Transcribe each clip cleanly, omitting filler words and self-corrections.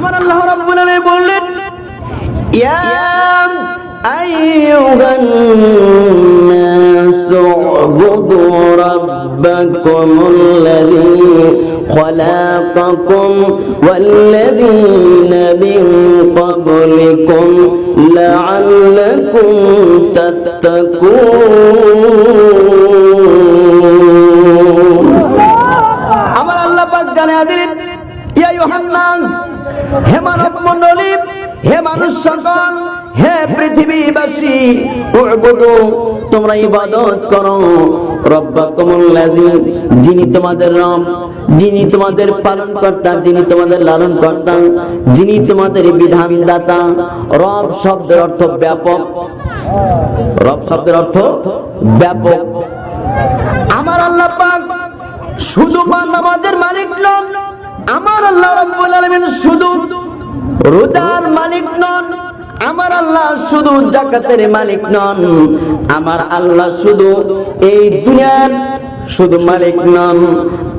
আমার আল্লাহ রাব্বুল আলামিন বললেন ইয়া আইয়ুহান নাস উবুদু রাব্বাকুমুল্লাযী খলাকাকুম ওয়াল্লাযীনা মিন ক্বাবলিকুম লাআল্লাকুম তাত্তাকুন। আমার আল্লাহ পাক জানিয়ে দিলেন ইয়া আইয়ুহান নাস, হে মানব মণ্ডলী, হে মানুষ সকল, হে পৃথিবীবাসী, উবুদু, তোমরা ইবাদত করো রাব্বাকুমুল্লাযী, যিনি তোমাদের রব, যিনি তোমাদের পালনকর্তা, যিনি তোমাদের লালনকর্তা, যিনি তোমাদের বিধানদাতা। রব শব্দের অর্থ ব্যাপক, রব শব্দের অর্থ ব্যাপক। আমার আল্লাহ পাক শুধু নামাজের মালিক নন, আমার আল্লাহ রাব্বুল আলামিন শুধু রোজার মালিক নন, আমার আল্লাহ শুধু যাকাতের মালিক নন, আমার আল্লাহ শুধু এই দুনিয়ার শুধু মালিক নন।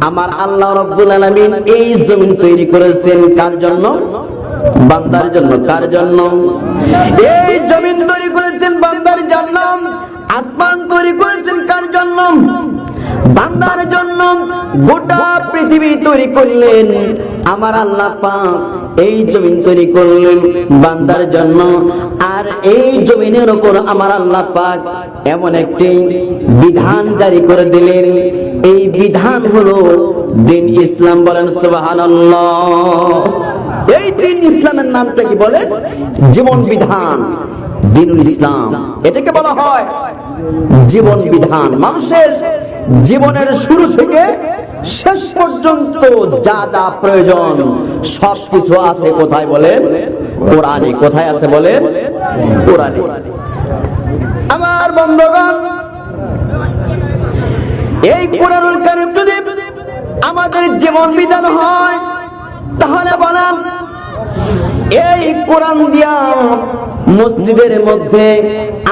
আমার আল্লাহ রাব্বুল আলামিন এই জমিন তৈরি করেছেন কার জন্য? বান্দার জন্য। কার জন্য? এই জমিন তৈরি করেছেন বান্দার জন্য। আসমান তৈরি করেছেন কার জন্য? বান্দার জন্য। গোটা পৃথিবী তৈরি করলেন আমার আল্লাহ পাক, এই জমিন তৈরি করলেন বান্দার জন্য। আর এই জমিনের উপর আমার আল্লাহ পাক এমন একটি বিধান জারি করে দিলেন, এই বিধান হলো দিন ইসলাম। বলেন সুবহানাল্লাহ। এই দিন ইসলামের নামটা কি বলে? জীবন বিধান, দ্বীনুল ইসলাম। এটাকে বলা হয় জীবন বিধান। মানুষের জীবনের শুরু থেকে শেষ পর্যন্ত যা যা প্রয়োজন সবকিছু আছে কোথায় বলেন? কোরআনে। কোথায় আছে বলেন? কোরআনে। আমার বন্ধুগণ, এই কোরআনুল কারীম যদি আমাদের জীবন বিধান হয় তাহলে বলেন এই কোরআন দিয়া মসজিদের মধ্যে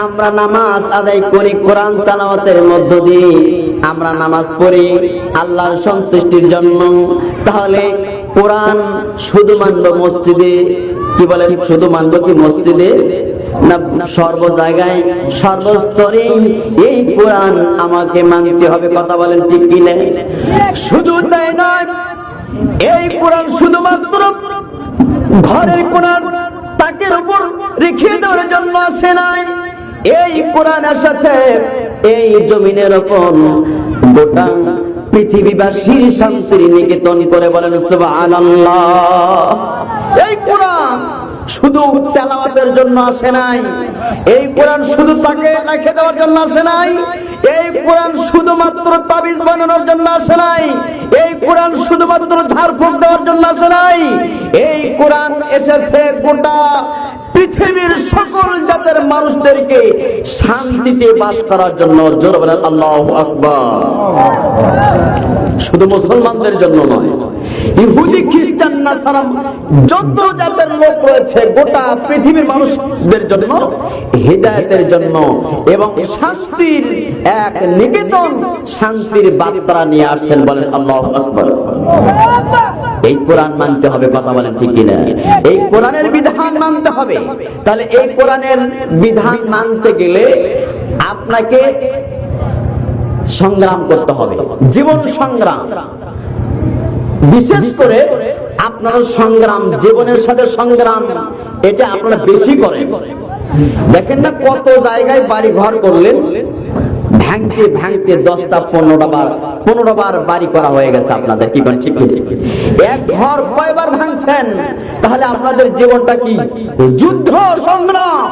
আমরা নামাজ আদায় করি, কোরআন তেলাওয়াতের মধ্য দিয়ে আমরা নামাজ পড়ি আল্লাহর সন্তুষ্টির জন্য। তাহলে কোরআন শুধু মানব মসজিদে? কি বলেন? শুধু মানব কি মসজিদে? না, সর্ব জায়গায় সর্বস্তরে এই কোরআন আমাকে মানতে হবে। কথা বলেন ঠিক কি না? শুধু তাই নয়, এই কোরআন শুধুমাত্র ঘরের কোরআন তাকের উপর রেখে দেওয়ার জন্য আসে নাই। এই কোরআন এসেছে এই জমিনের উপর গোটা পৃথিবীবাসীর শান্তির নিকেতন করে। বলেন সুবহানাল্লাহ। এই কোরআন শুধু তেলাওয়াতের জন্য আসে নাই, এই কোরআন শুধু তাকে রেখে দেওয়ার জন্য আসে নাই, এই কোরআন শুধুমাত্র তাবিজ বানানোর জন্য আসে নাই, এই কোরআন শুধুমাত্র ঝাড়ফুঁক দেওয়ার জন্য আসে নাই। এই কোরআন এসেছে গোটা পৃথিবীর সকল জাতের মানুষদেরকে শান্তিতে বাস করার জন্য। জোরে বলেন আল্লাহু আকবার। শুধু মুসলমানদের জন্য নয়, ইহুদি, খ্রিস্টান, নাসারা যত জাতের লোক রয়েছে গোটা পৃথিবীর মানুষদের জন্য হিদায়াতের জন্য এবং শান্তির এক নিকেতন, শান্তির বার্তা নিয়ে আসছেন। বলেন আল্লাহু আকবার। এই কোরআন মানতে হবে। কথা বলেন ঠিক কিনা? এই কোরআনের বিধান মানতে হবে। তাহলে এই কোরআনের বিধান মানতে গেলে আপনাকে সংগ্রাম করতে হবে, জীবন সংগ্রাম। বিশেষ করে আপনার সংগ্রাম, জীবনের সাথে সংগ্রাম, এটা আপনারা বেশি করেন। দেখেন না কত জায়গায় বাড়ি ঘর করলেন, ভাঙতে ভাঙতে 10টা 15 বার বাড়ি করা হয়ে গেছে আপনাদের। কি করেন? ঠিক ঠিক। এক ঘর কয়বার ভাঙছেন? তাহলে আপনাদের জীবনটা কি? যুদ্ধ সংগ্রাম।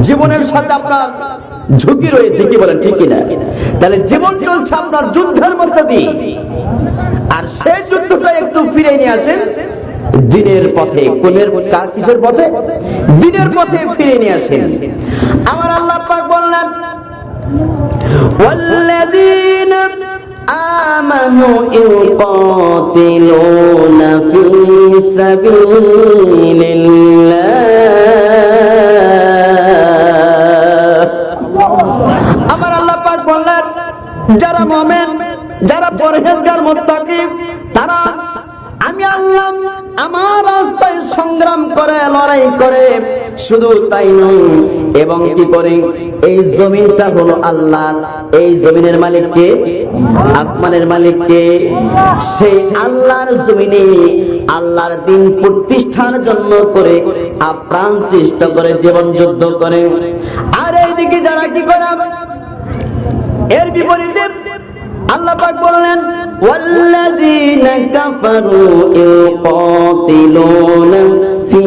জীবনের সাথে আপনার ঝুঁকি রয়েছে। কি বলেন ঠিক কিনা? তাহলে জীবন চলছে আপনার যুদ্ধের মধ্যে দিয়ে, আর সেই যুদ্ধটা একটু ফিরে নিয়ে আসেন দিনের পথে। কোনের কিসের পথে? দিনের পথে ফিরে নিয়ে আসেন। আমার আল্লাহ পাক বললেন ওয়াল্লাযীনা আমানু ইউকাতিলুনা ফি সাবিলিল্লাহ। আমার আল্লাহ পাক বললেন যারা মুমিন, যারা পরহেজগার মুত্তাকি, তারা আমি আল্লাহ আল্লাহ আমার রাস্তায় সংগ্রাম করে, লড়াই করে, শুধু তাই নয় এবং কি করে এই জমিনটা হলো আল্লাহ, এই জমিনের মালিক কে? আসমানের মালিক কে? সেই আল্লাহর জমিনে আল্লাহর দিন প্রতিষ্ঠার জন্য করে আপ্রাণ চেষ্টা করে, জীবন যুদ্ধ করে। আর এইদিকে যারা কি করে, এর বিপরীতে আল্লাহ পাক বললেন ওয়াল্লাযীনা কাফারু ইউকাতিলুনা ফি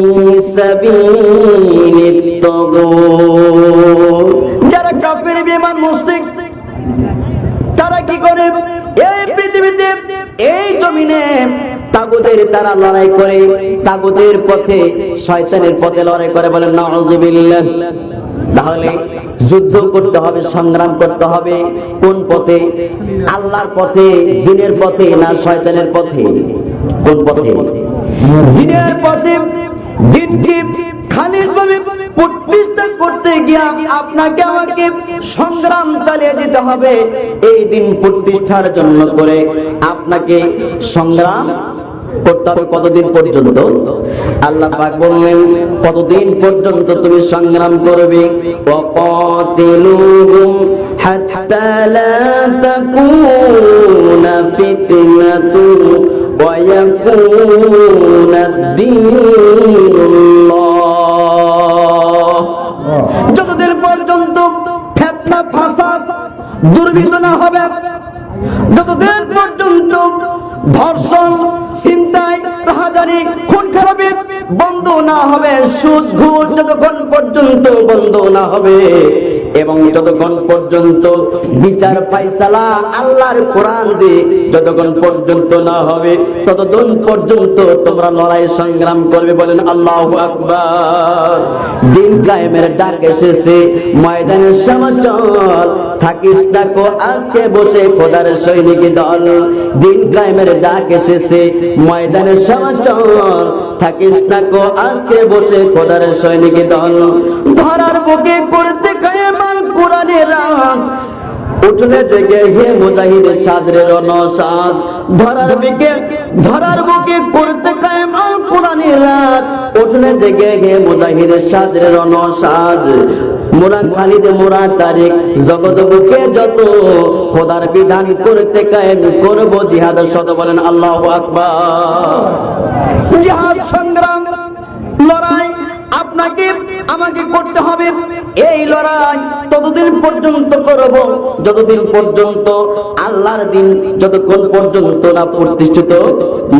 সাবিলিত তাগুত। যারা কাফির বেঈমান মুশরিক তারা কি করে এই পৃথিবীতে এই জমিনে তাগুতের তারা লড়াই করে, তাগুতের পথে শয়তানের পথে লড়াই করে, বলেন নাউযুবিল্লাহ। তাহলে যুদ্ধ করতে হবে, সংগ্রাম করতে হবে কোন পথে? আল্লাহর পথে, দ্বীনের পথে না শয়তানের পথে? কোন পথে? দ্বীনের পথে। দ্বীনকে খালিদভাবে প্রতিষ্ঠা করতে গিয়ে আপনাকে আমাকে সংগ্রাম চালিয়ে যেতে হবে। এই দিন প্রতিষ্ঠার জন্য করে আপনাকে সংগ্রাম করতে হবে। কতদিন পর্যন্ত? আল্লাহ পাক বললেন কতদিন পর্যন্ত তুমি সংগ্রাম করবে? ওয়াকাতিলুহুম হাত্তা লা তাকুনা ফিতনাতুন ওয়া ইয়াকুনা দ্বীনুল্লাহ। যতদিন পর্যন্ত ফিতনা ফাসাদ দুর্বৃত্ত না হবে, যতদিন পর্যন্ত ধর্ষণ, ছিনতাই, রাহাজানি, খুন খারাপি বন্ধ না হবে, সুদ ঘুষ যতক্ষণ পর্যন্ত বন্ধ না হবে এবং যতক্ষণ পর্যন্ত বিচার ফায়সালা আল্লাহর কোরআন দিয়ে যতক্ষণ পর্যন্ত না হবে, ততদিন পর্যন্ত তোমরা লড়াই সংগ্রাম করবে। বলেন আল্লাহু আকবার। দিন কায়েমের ডাক এসেছে, ময়দানের সমাচল থাকিস না কো আজকে বসে খোদার সৈনিক দল। দিন কায়েমের ডাক এসেছে, ময়দানের সমাচল থাকিস না কো আজকে বসে খোদার সৈনিক দল। ধরার বুকে করতে কায়েমাল কোরআনের রাত, উঠলে জেগে হে মুজাহিদের সাজরে রনসাজ। ধরার বুকে করতে কায়েমাল কোরআনের রাত, উঠলে জেগে হে মুজাহিদের সাজরে রনসাজ। মোরা খালিদ মোরা তারিক জগৎ বুকে যত খোদার বিধান করতে কায়েম করব জিহাদ শত। বলেন আল্লাহু আকবার। জিহাদ সংগ্রাম লড়াই আপনাকে আমাকে করতে হবে। এই লড়াই ততদিন পর্যন্ত করব যতদিন পর্যন্ত আল্লাহর দিন যতক্ষণ পর্যন্ত না প্রতিষ্ঠিত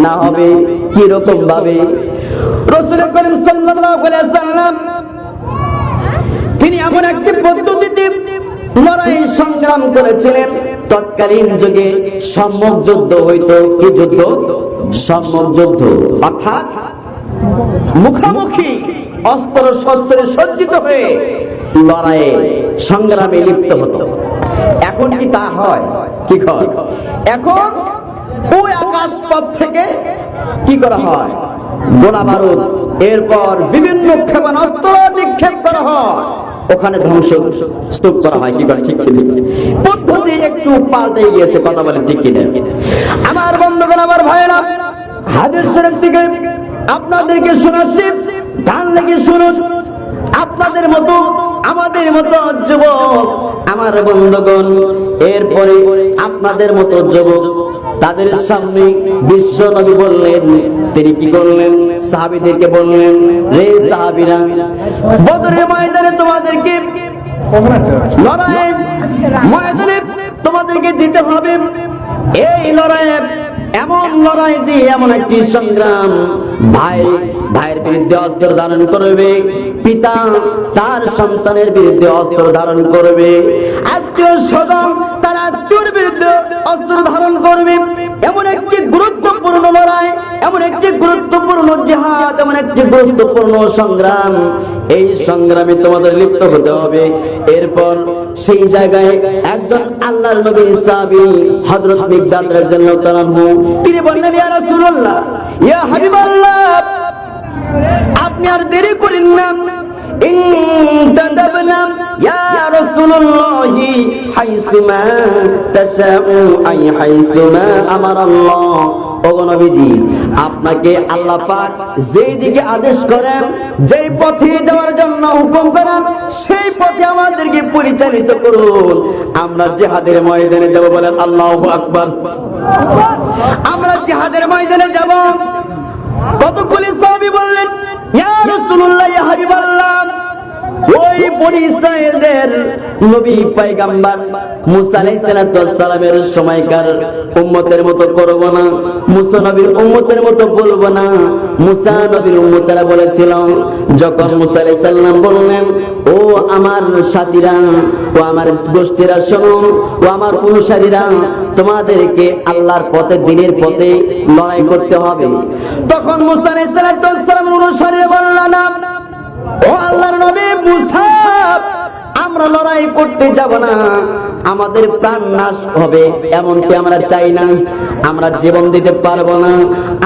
না হবে। কি রকম ভাবে? রাসূল করিম সাল্লাল্লাহু আলাইহি ওয়াসাল্লাম তিনি এমন একটি পদ্ধতিতে লড়াই সংগ্রাম করেছিলেন। তৎকালীন যুগে সম্মুখ যুদ্ধ হইতো। কি যুদ্ধ? সম্মুখ যুদ্ধ, অর্থাৎ মুখামুখি অস্ত্র শস্ত্রে সজ্জিত হয়ে লড়াইয়ে সংগ্রামে লিপ্ত হতো। এখন কি তা হয়? কি হয়? এখন ওই আকাশ পথ থেকে কি করা হয়? গোলা বারুদ, এরপর বিভিন্ন ক্ষেপণাস্ত্র নিক্ষেপ করা হয়, ওখানে ধ্বংস স্তূপ করা হয়। কি করে? ঠিক ঠিক পদ্ধতি একটু পাল্টে গিয়েছে। কথা বলেন ঠিক কিনা? আমার বন্ধুগণ, আমার ভাইয়েরা, হাদিস শরীফ থেকে আপনাদেরকে শোনাচ্ছি, কান লেগে শুনুন। আপনাদের মতো আমাদের মতো যুবক আমার বন্ধুগণ, এরপরে আপনাদের মতো যুবক তাদের সামনে বিশ্ব নবী বললেন, তিনি কি করলেন? সাহাবীদেরকে বললেন, রে সাহাবীরা, বদরের ময়দানে তোমাদেরকে লড়াই ময়দানে তোমাদেরকে যেতে হবে। এই লড়াইয়ে এমন লড়াই যে এমন একটি সংগ্রাম, ভাইয়ের বিরুদ্ধে অস্ত্র ধারণ করবে, পিতা তার সন্তানের বিরুদ্ধে অস্ত্র ধারণ করবে, আত্মীয় স্বজন তার আত্মীয়ের বিরুদ্ধে অস্ত্র ধারণ করবে। এমন একটি গুরুত্বপূর্ণ লড়াই, এমন একটি গুরুত্বপূর্ণ জিহাদ, এমন একটি গুরুত্বপূর্ণ সংগ্রাম। এই সংগ্রামে তোমাদের লিপ্ত হতে হবে। এরপর সেই জায়গায় একজন আল্লাহর নবী সাহাবী হযরত মিকদাদ রাদিয়াল্লাহু তাআলা তিনি বললেন, ইয়া রাসূলুল্লাহ, ইয়া হাবিবাল্লাহ, আপনি আর দেরি করেন না। ইনতাদাবনা ইয়া রাসূলুল্লাহ হাইসুমা তাশাউ আই হাইসুমা আমারাল্লাহ ওগো নবীজি, আপনাকে আল্লাহ পাক যেই দিকে আদেশ করেন, যেই পথে যাওয়ার জন্য হুকুম করেন, সেই পথে আমাদেরকে পরিচালিত করুন। আমরা জিহাদের ময়দানে যাব, বলেন আল্লাহু আকবার। আমরা জিহাদের ময়দানে যাব। কতগুলি সাহাবী বললেন, ইয়া রাসূলুল্লাহ, ইয়া হাবিবাল্লাহ, ওই বনি ইসরাঈলদের নবী পয়গম্বর মুসা আলাইহিস সালামের সময়কার উম্মতের মতো করব না, মুসা নবীর উম্মতের মতো বলবো না। মুসা নবীর উম্মতেরা বলেছিল, যখন মুসা আলাইহিস সালাম বললেন, ও আমার সাথীরা, ও আমার গোষ্ঠীরা, শোনো, ও আমার অনুসারীরা, তোমাদেরকে আল্লাহর পথে, দ্বীনের পথে লড়াই করতে হবে। তখন মুসা আলাইহিস সালামের অনুসারীরা বলল, না, ও আল্লাহর নবী মুসা, আমরা লড়াই করতে যাব না, আমাদের প্রাণ নাশ হবে এমনকি আমরা চাই না, আমরা জীবন দিতে পারবো না,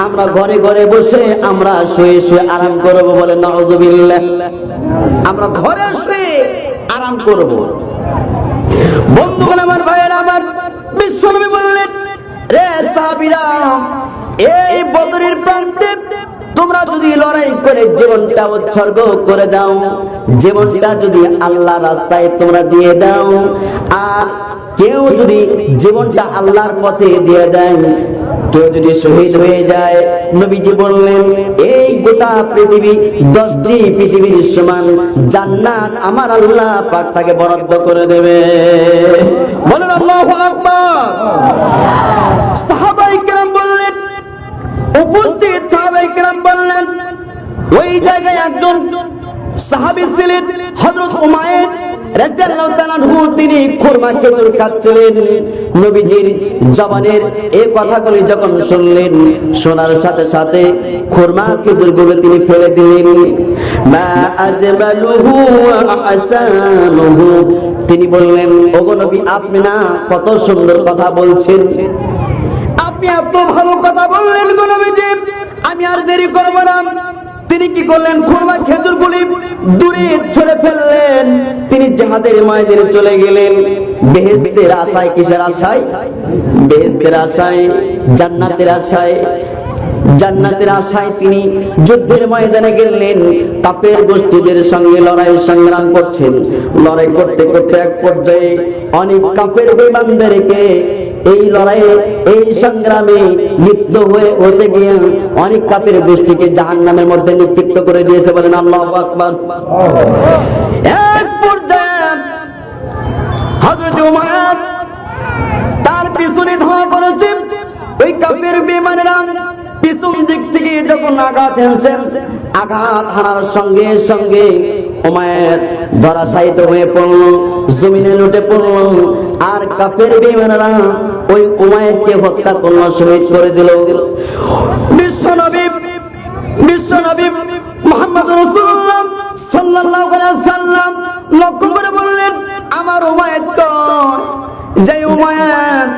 আমরা ঘরে ঘরে বসে আমরা শুয়ে শুয়ে আরাম করব, বলে নাউযুবিল্লাহ। আমরা ঘরে শুয়ে আরাম করব। বন্ধুগণ আমার, ভাইয়েরা আমার, বিশ্বনবী বললেন, রে সাহাবীরা, এই বদরের প্রান্তে তোমরা যদি লড়াই করে জীবনটা উৎসর্গ করে দাও, জীবনটা যদি আল্লাহর রাস্তায় তোমরা দিয়ে দাও, আর কেউ যদি জীবনটা আল্লাহর পথে দিয়ে দেয়, কেউ যদি শহীদ হয়ে যায়, নবীজি বললেন, এই গোটা পৃথিবী 10টি পৃথিবীর সমান জান্নাত আমার আল্লাহ পাক তাকে বরাদ্দ করে দেবে। বলেন আল্লাহু আকবার। সাহাবায়ে কেরাম বললেন, উপস্থিত সাহাবায়ে কেরাম বললেন, ওই জায়গায় একজন সাহাবী ছিলেন হযরত উমাইর রাদিয়াল্লাহু তাআলা আনহু, তিনি খুরমা খেজুর খাচ্ছিলেন। নবীজির জবানের এই কথাগুলি যখন শুনলেন, শোনার সাথে সাথে খুরমা খেজুরগুলো তিনি ফেলে দিলেন। মা আজমালুহু ওয়া আহসানুহু, তিনি বললেন, ওগো নবী, আপনি না কত সুন্দর কথা বলছেন, আপনি এত ভালো কথা বললেন গো নবীজি, আমি আর দেরি করব না। তিনি কি করলেন, খুরমা খেজুরগুলি দূরে ছড়ে ফেললেন। তিনি জিহাদের ময়দানে চলে গেলেন, বেহেশতের আশায়। কিসের আশায়? বেহেশতের আশায়, জান্নাতের আশায়। জান্নাতের আশায় তিনি যুদ্ধের ময়দানে গেলেন, কাফের গোষ্ঠীদের সঙ্গে লড়াই সংগ্রাম করছেন। লড়াই করতে করতে এক পর্যায়ে অনেক কাফের বেঈমানদেরকে এই লড়াইয়ে, এই সংগ্রামে লিপ্ত হতে গিয়ে অনেক কাফের গোষ্ঠীকে জাহান্নামের মধ্যে নিক্ষিপ্ত করে দিয়েছে। বলেন আল্লাহু আকবার। এক পর্যায়ে হযরত উমার তার পিছনে ধাওয়া করেছে। ওই কাফের বেঈমানেরা পিছন দিক থেকে যখন আঘাত হানছেন, আঘাত হানার সঙ্গে সঙ্গে উমাইর ধরাশায়িত হয়ে পড়ল, জমিনে লুটে পড়ল। আর কাফের বেঈমানেরা ওই উমাইরকে হত্যা করল, শহীদ করে দিল। বিশ্বনবী মুহাম্মদ রাসূলুল্লাহ সাল্লাল্লাহু আলাইহি সাল্লাম লক্ষ্য করে বললেন, আমার উমাইর তো, যে উমাইর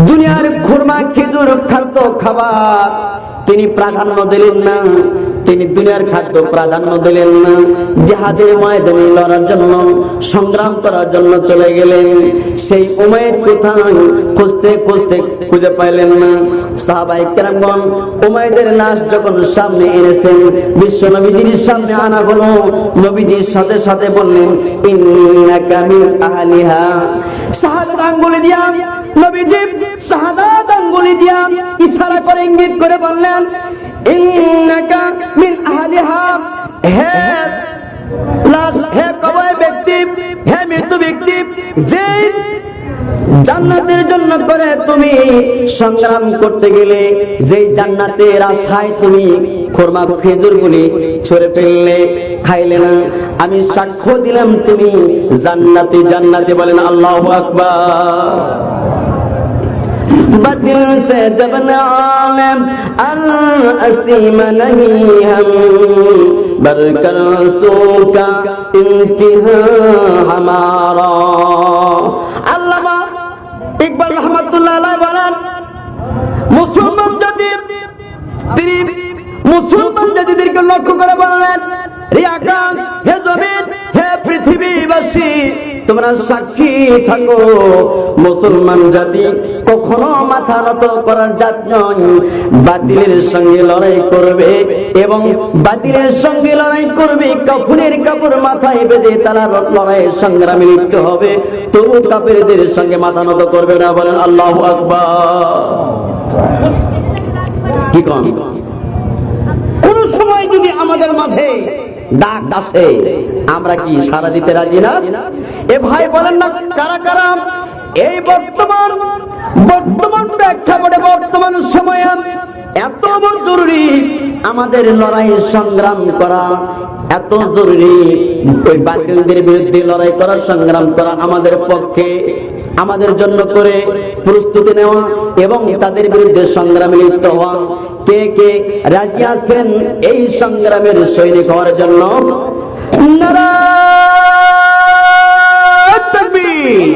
দুনিয়ার খুরমা খেজুর খাদ্য খাবার তিনি প্রাধান্য দিলেন না, তিনি দুনিয়ার খাদ্য প্রাধান্য দিলেন না, জিহাদের ময়দানে লড়ার জন্য, সংগ্রাম করার জন্য চলে গেলেন। সেই উমাইর কোথায় খুঁজতে খুঁজতে খুঁজে পাইলেন না। সাহাবায়ে কেরামগণ উমাইরের লাশ যখন সামনে এনেছেন, বিশ্ব নবীজির সামনে আনা হলো, নবীজির সাথে সাথে বললেন, ইন্নাকা মিন আহলিহা। শাহাদাত আঙ্গুলি দিয়া নবীজি শাহাদাত আঙ্গুলি দিয়া ইশারা করে, ইঙ্গিত করে বললেন, ইন্নাকা মিন আহলিহা, হে লাশ, হে কবর ব্যক্তি, হে মৃত্যু ব্যক্তি, যে জান্নাতের জন্য করে তুমি সংগ্রাম করতে গেলে, যেই জান্নাতের আশায় তুমি খুরমা খেজুরগুলি ছড়ে ফেললে, খাইলে না, আমি সাক্ষ্য দিলাম তুমি জান্নাতে জান্নাতে। বলেন আল্লাহু আকবার। बदिल से जब आलम असीम नहीं हम बरकर सो का इंतहा हमारा। আল্লামা ইকবাল রহমাতুল্লাহ আলাইহি বলেন, মুসলমান জাতিদেরকে লক্ষ্য করে বললেন, হে আকাশ, হে জমিন, হে পৃথিবীবাসী, তোমরা সাক্ষী থাকো, মুসলমান জাতি কখনো মাথা নত করার জাত নয়। বাতিলের সঙ্গে লড়াই করবে এবং বাতিলের সঙ্গে লড়াই করবে, কাফনের কাপড় মাথায় বেঁধে তারা লড়াইয়ের সংগ্রামে লিপ্ত হবে, তবু কাফেরদের সঙ্গে মাথা নত করবে না। বলেন আল্লাহু আকবার। কি কোন কোন সময় যদি আমাদের মাঝে ডাক আসে, আমরা কি সাড়া দিতে রাজি না? এ ভাই বলেন না, কারা কারা এই বর্তমান প্রেক্ষাপটে বর্তমান সময়ে এত জরুরি আমাদের লড়াই সংগ্রাম করা, এত জরুরি ওই বাতিলদের বিরুদ্ধে লড়াই করা, সংগ্রাম করা আমাদের পক্ষে, আমাদের জন্য করে প্রস্তুতি নেওয়া এবং তাদের বিরুদ্ধে সংগ্রামে লিপ্ত হওয়া। কে কে রাজি আছেন এই সংগ্রামের সৈনিক হওয়ার জন্য? নারায়ে তাকবীর।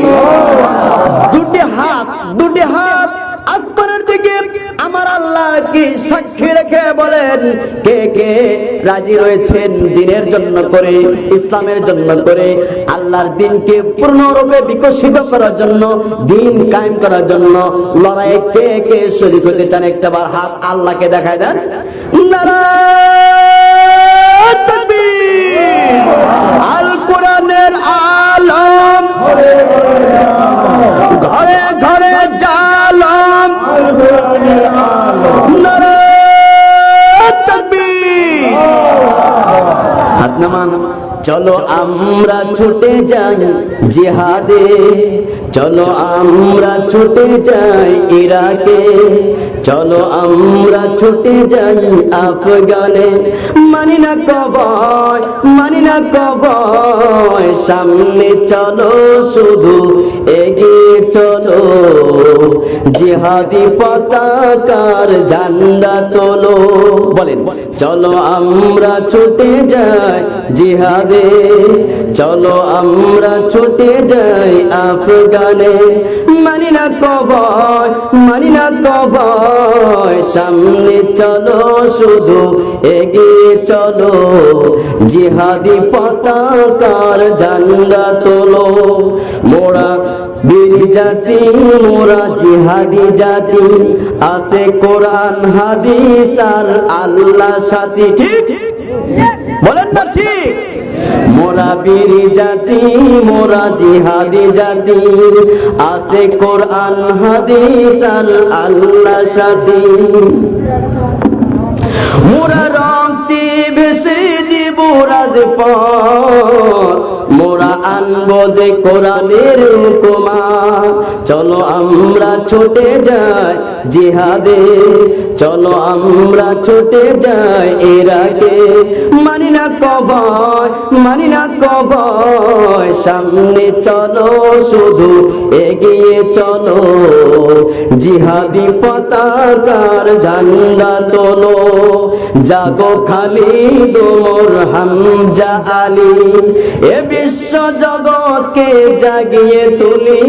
দুটি হাত আসমানের দিকে আমার আল্লাহকে সাক্ষী রেখে বলেন, কে কে রাজি রয়েছেন দিনের জন্য করে, ইসলামের জন্য করে, আল্লাহর দ্বীনকে পূর্ণরূপে বিকশিত করার জন্য, দ্বীন কায়েম করার জন্য লড়াইয়ে কে কে শরীক হতে চান? একটাবার হাত আল্লাহকে দেখায় দেন। নারায়ে তাকবীর। আল কোরআনের আলম ঘরে ঘরে জালম, নারায়ে তাকবীর। হাত নামান। চলো আমরা ছুটে যাই জিহাদে, চলো আমরা ছুটে যাই ইরাকে, চলো আমরা ছুটে যাই আফগানে। মানি না কবয়, মানি না কবয়, সামনে চলো শুধু এগিয়ে চলো, জিহাদি পতাকার ঝান্ডা তোলো। বলেন, চলো আমরা ছুটে যাই জিহাদে, চলো আমরা ছুটে যাই আফগানে। মানি না কবয়, মানি না কবয়, সামনে চলো শুধু এগিয়ে চলো, জিহাদি পতাকার ঝান্ডা তোলো। মোরা বীর জাতি, মোরা জিহাদি জাতি, আছে কোরআন হাদিস আর আল্লাহ সাথী। ঠিক বলেন না? ঠিক। মোরা বীর জাতি, মোরা জিহাদি জাতি, আছে কোরআন হাদিস আর আল্লাহ সাথী। মোরা রক্তে ভেসে দিব রাজপথ, মোরা আনবো যে কোরআনের হুকুমা। চলো আমরা ছুটে যাই জিহাদে, চলো আমরা ছুটে যাই ইরাকে। মানি না কবয়, মানি না কবয়, সামনে চলো শুধু এগিয়ে চলো, জিহাদি পতাকার ঝান্ডা তোলো। জাগো খালিদ ওমর হামজা আলী, এ বিশ্ব জগৎকে জাগিয়ে তুলি।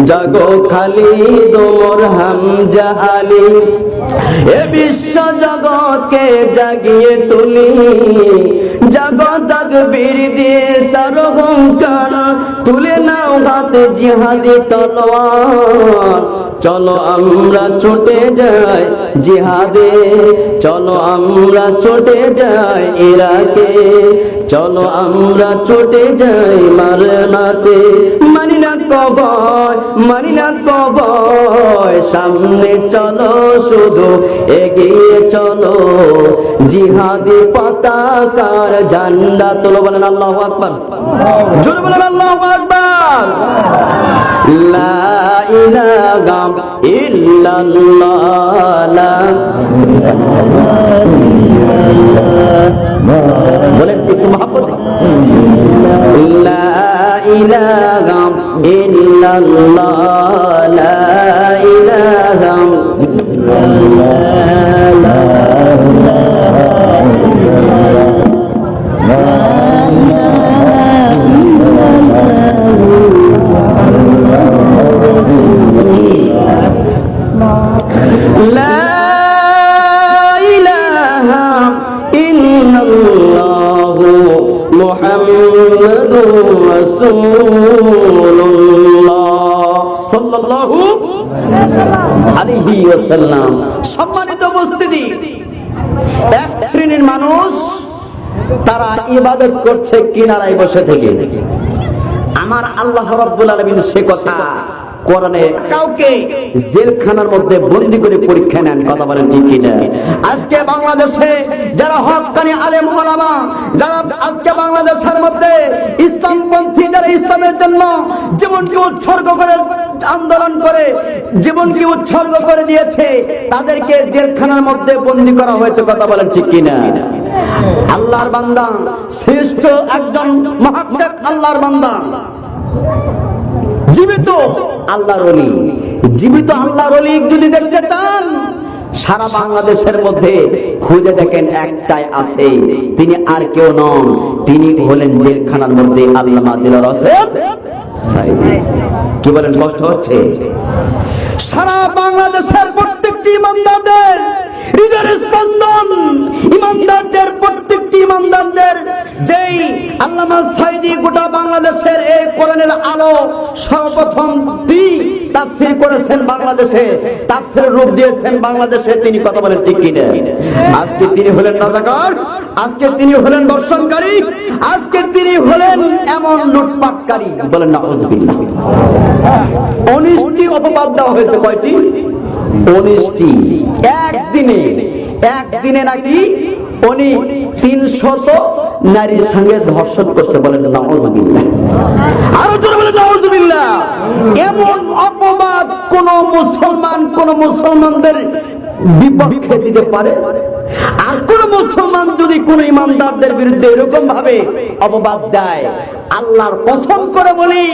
জাগো খালিদ ওমর হামজা আলী, এ বিশ্ব জগৎকে জাগিয়ে তুলি। জাগো তাকবীর দিয়ে সারহংকার, তুলে নাও হাতে জিহাদি তলোয়ার। চলো আমরা ছুটে যাই জিহাদে, চলো আমরা ছুটে যাই ইরাকে, চলো আমরা ছুটে যাই মারনাতে। মানি না কবয়, মানি না কবয়, সামনে চলো শুধু এগিয়ে চলো, জিহাদি পতাকার ঝান্ডা তোলো। বলেন আল্লাহু আকবার। জোরে বলেন আল্লাহু আকবার। লা ইলাহা ইল্লাল্লাহ। বলেন একটু মহব্বতে। লা ইলাহা ইল্লাল্লাহ, লা ইলাহা মুহাম্মাদুর রাসূলুল্লাহ সাল্লাল্লাহু আলাইহি ওয়াসাল্লাম। সম্মানিত উপস্থিতি, এক শ্রেণীর মানুষ তারা ইবাদত করছে কিনারায় বসে থেকে। আমার আল্লাহ রাব্বুল আলামিন সে কথা কোরআনে কাউকে জেলখানার মধ্যে বন্দী করে পরীক্ষা নেন, কথা বলেন ঠিক কিনা? আজকে বাংলাদেশে যারা হক্কানি আলেম ওলামা, যারা আজকে বাংলাদেশের মধ্যে ইসলামপন্থী, যারা ইসলামের জন্য জীবনকে উৎসর্গ করে আন্দোলন করে জীবনকে উৎসর্গ করে দিয়েছে, তাদেরকে জেলখানার মধ্যে বন্দী করা হয়েছে, কথা বলেন ঠিক কিনা? আল্লাহর বান্দা, শ্রেষ্ঠ একজন মুহাক্কিক আল্লাহর বান্দা, জীবিত আল্লাহর ওলি, জীবিত আল্লাহর ওলি যদি দেখতে চান, সারা বাংলাদেশের মধ্যে খুঁজে দেখেন, একটাই আছে, তিনি আর কেউ নন, তিনি হলেন জেলখানার মধ্যে আল্লামা দিলওয়ার হোসেন সাঈদী। কি বলেন, কষ্ট হচ্ছে? সারা বাংলাদেশের প্রত্যেকটি ইমানদারদের হৃদয়ের স্পন্দন, ইমানদারদের প্রত্যেকটি ইমানদারদের যেই আল্লামা সাঈদী গোটা বাংলাদেশের এই কোরআনের আলো সর্বপ্রথম তিনি তাফসীর করেছেন বাংলাদেশে, তাফসীরের রূপ দিয়েছেন বাংলাদেশে, তিনি কথা বলেন ঠিক কিনা? আজকে তিনি হলেন রাজাকার, আজকে তিনি হলেন দর্শনকারী, আজকে তিনি হলেন এমন লুটপাটকারী, বলেন নাউযুবিল্লাহ। 19টি অপবাদ দেওয়া হয়েছে, কয়টি? 19টি। একদিনে নাকি উনি 300 নারীর সঙ্গে ধর্ষণ করছে, বলেন নাউযুবিল্লাহ। আরো জোরে বলেন নাউযুবিল্লাহ। এমন অপবাদ কোন মুসলমান কোন মুসলমানদের বিপক্ষে দিতে পারে? আর কোন মুসলমান যদি কোন ইমানদারদের বিরুদ্ধে এরকম ভাবে অপবাদ দেয়, আল্লাহর কসম করে বলি,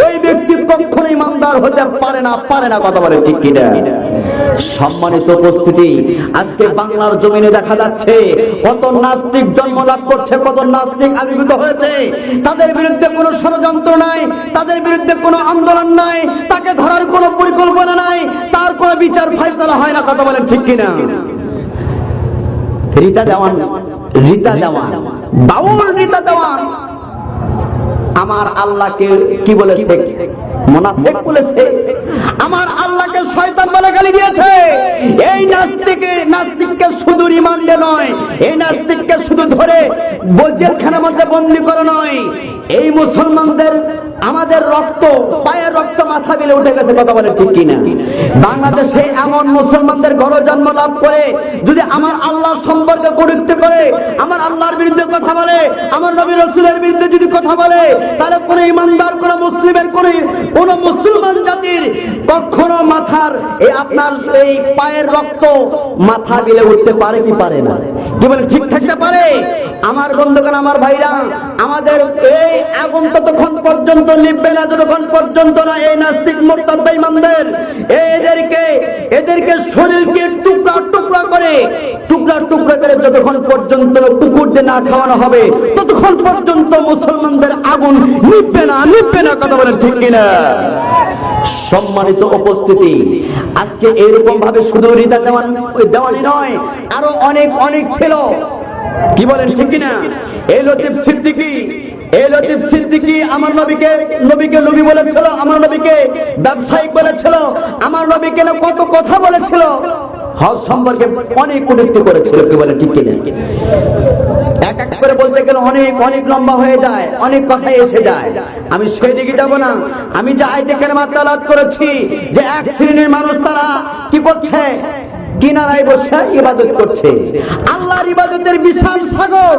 ওই ব্যক্তি কখনো ইমানদার হতে পারে না, কথা বলে ঠিক কিনা? সম্মানিত উপস্থিতি, আজকে বাংলার জমিনে দেখা যাচ্ছে কত নাস্তিক জন্ম লাভ করছে, কত নাস্তিক আবির্ভূত হয়েছে, তাদের বিরুদ্ধে কোনো ষড়যন্ত্র নাই, তাদের বিরুদ্ধে কোনো আন্দোলন নাই, তাকে ধরার কোনো পরিকল্পনা নাই, তার কোনো বিচার ফায়সালা হয় না, কথা বলেন ঠিক কিনা? রীতা দেওয়ান বাউল রীতা দেওয়ান আমার আল্লাহকে কি বলেছে? মুনাফিক বলেছে, আমার আল্লাহকে শয়তান বলে গালি দিয়েছে। এই নাস্তিককে শুধু রিমান্ডে নয়, এই নাস্তিককে শুধু ধরে জেলখানার মধ্যে বন্দী করা নয়, এই মুসলমানদের আমাদের রক্ত, পায়ের রক্ত মাথা বেলে উঠে গেছে, কথা বলে ঠিক কিনা? বাংলাদেশে এমন মুসলমানদের ঘর জন্ম লাভ করে যদি আমার আল্লাহ সম্পর্কে কটূক্তি করে, আমার আল্লাহর বিরুদ্ধে কথা বলে, আমার নবী রাসূলের বিরুদ্ধে যদি কথা বলে, তাহলে কোন ইমানদার, কোন মুসলিমের, কোন মুসলমান জাতির কখনো মাথার আপনার এই পায়ের রক্ত মাথা বেলে উঠতে পারে কি পারে না? কি বলে, ঠিক থাকতে পারে? আমার বন্ধুগণ, আমার ভাইরা, আমাদের এই আগুন ততক্ষণ পর্যন্ত নিভবে না যতক্ষণ পর্যন্ত না এই নাস্তিক মুরতাদ বেঈমানদের এদেরকে শরীরকে টুকরা টুকরা করে যতক্ষণ পর্যন্ত কুকুর দিয়ে না খাওয়ানো হবে, ততক্ষণ পর্যন্ত মুসলমানদের আগুন নিভবে না, কথা বলেন ঠিক কিনা? সম্মানিত উপস্থিতি, আজকে এরকম ভাবে শুধু রীতা দেওয়ানি নয়, আরো অনেক ছিল, কি বলেন ঠিক কিনা? এই লতিফ সিদ্দিকী আমার নবীকে নবী বলেছিল, আমার নবীকে ব্যবসায়িক বলেছিল, আমার নবীকে কত কথা বলেছিল, হজ সম্পর্কে অনেক কটূক্তি করেছিল, কি বলে ঠিক কিনা? এক এক করে বলতে গেলে অনেক লম্বা হয়ে যায়, অনেক কথাই এসে যায়, আমি সেই দিকে যাব না। আমি যে আয়াতে কারিমা তেলাওয়াত করেছি যে এক শ্রেণীর মানুষ তারা কি করছে, কিনারায় বসে ইবাদত করছে, আল্লাহর ইবাদতের বিশাল সাগর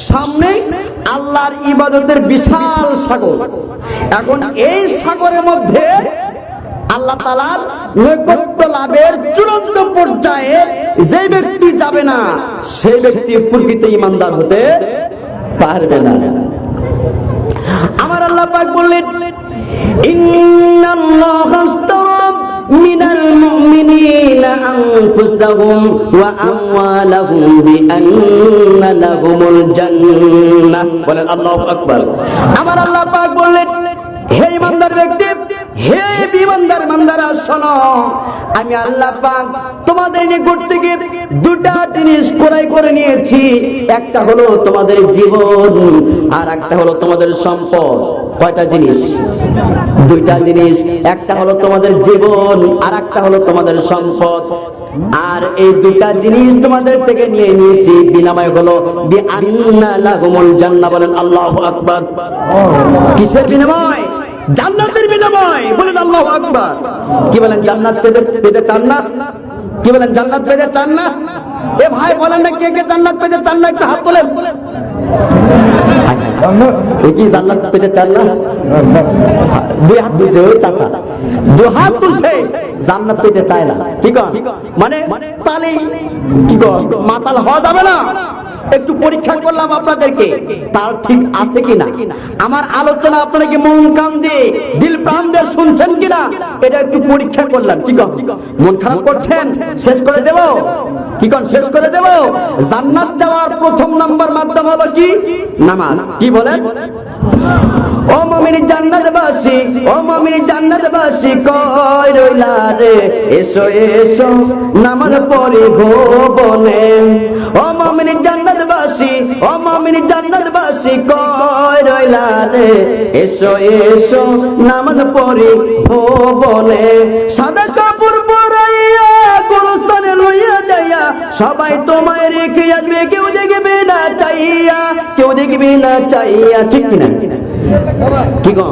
সামনে, আল্লাহর ইবাদতের বিশাল সাগর। এখন এই সাগরের মধ্যে আল্লাহ তাআলার নৈকট্য লাভের চূড়ান্ত পর্যায়ে যে ব্যক্তি যাবে না, সেই ব্যক্তি প্রকৃত ঈমানদার হতে পারবে না। আমার আল্লাহ পাক বললেন, ইন্নাল্লাহা আশতারা মিনাল মুমিনিনা আনফুসাহুম ওয়া আমওয়ালাহুম বিআন্না লাহুমুল জান্নাহ। বলেন আল্লাহু আকবার। আমার আল্লাহ পাক বললেন, হে ঈমানদার ব্যক্তি, হে ঈমানদার বান্দারা শোনো, আমি আল্লাহ পাক তোমাদের নিকট থেকে দুটা জিনিস ক্রয় করে নিয়েছি, একটা হলো তোমাদের জীবন আর একটা হলো তোমাদের সম্পদ। কয়টা জিনিস? দুইটা জিনিস। একটা হলো তোমাদের জীবন, আর একটা হলো তোমাদের সম্পদ। আর এই দুইটা জিনিস তোমাদের থেকে নিয়ে নিয়েছি, বিনিময় হলো বিআন্না লাহুমুল জান্নাহ। বলেন আল্লাহু আকবার। কিসের বিনিময়? জান্নাতের বিনিময়। বলেন আল্লাহু আকবার। কি বলেন? জান্নাত পেতে চান না? কি বলেন? জান্নাত পেতে চান না? এ ভাই বলেন না, কে কে জান্নাত পেতে চান না? একটু হাত তোলেন। কি জান্নাত পেতে চান না? দুই হাত তুলছে ওই চাচা, দুই হাত তুলছে, জান্নাত পেতে চায় না। কি কর? মানে তাহলে কি কর, মাতাল হওয়া যাবে না? একটু পরীক্ষা করলাম আপনাদেরকে, তার ঠিক আছে কিনা। আমার আলোচনা আপনারা কি মন কান দিয়ে দিল প্রাণ দিয়ে শুনছেন কিনা, এটা একটু পরীক্ষা করলাম। কি কর? মন খারাপ করছেন? শেষ করে দেব। কি কর? শেষ করে দেব। জান্নাত যাওয়ার প্রথম নাম্বার মাধ্যম হলো কি? নামাজ। কি বলেন? ও মুমিন জান্নাতবাসী, ও মুমিন জান্নাতবাসী কই রইলা রে, এসো এসো নামাজ পড়ি ভুবনে। ও মুমিন জান্নাতবাসী, ও মুমিন জান্নাতবাসী কই রইলা রে, এসো এসো নামাজ পড়ি ভুবনে। সাদা কাপড় পরাইয়া গোরস্থানে লইয়া যাইয়া, সবাই তোমায় রেখে আসবে, কেউ দেখবে না চাইয়া, কেউ দেখবে না চাইয়া। ঠিক কিনা? কি গো?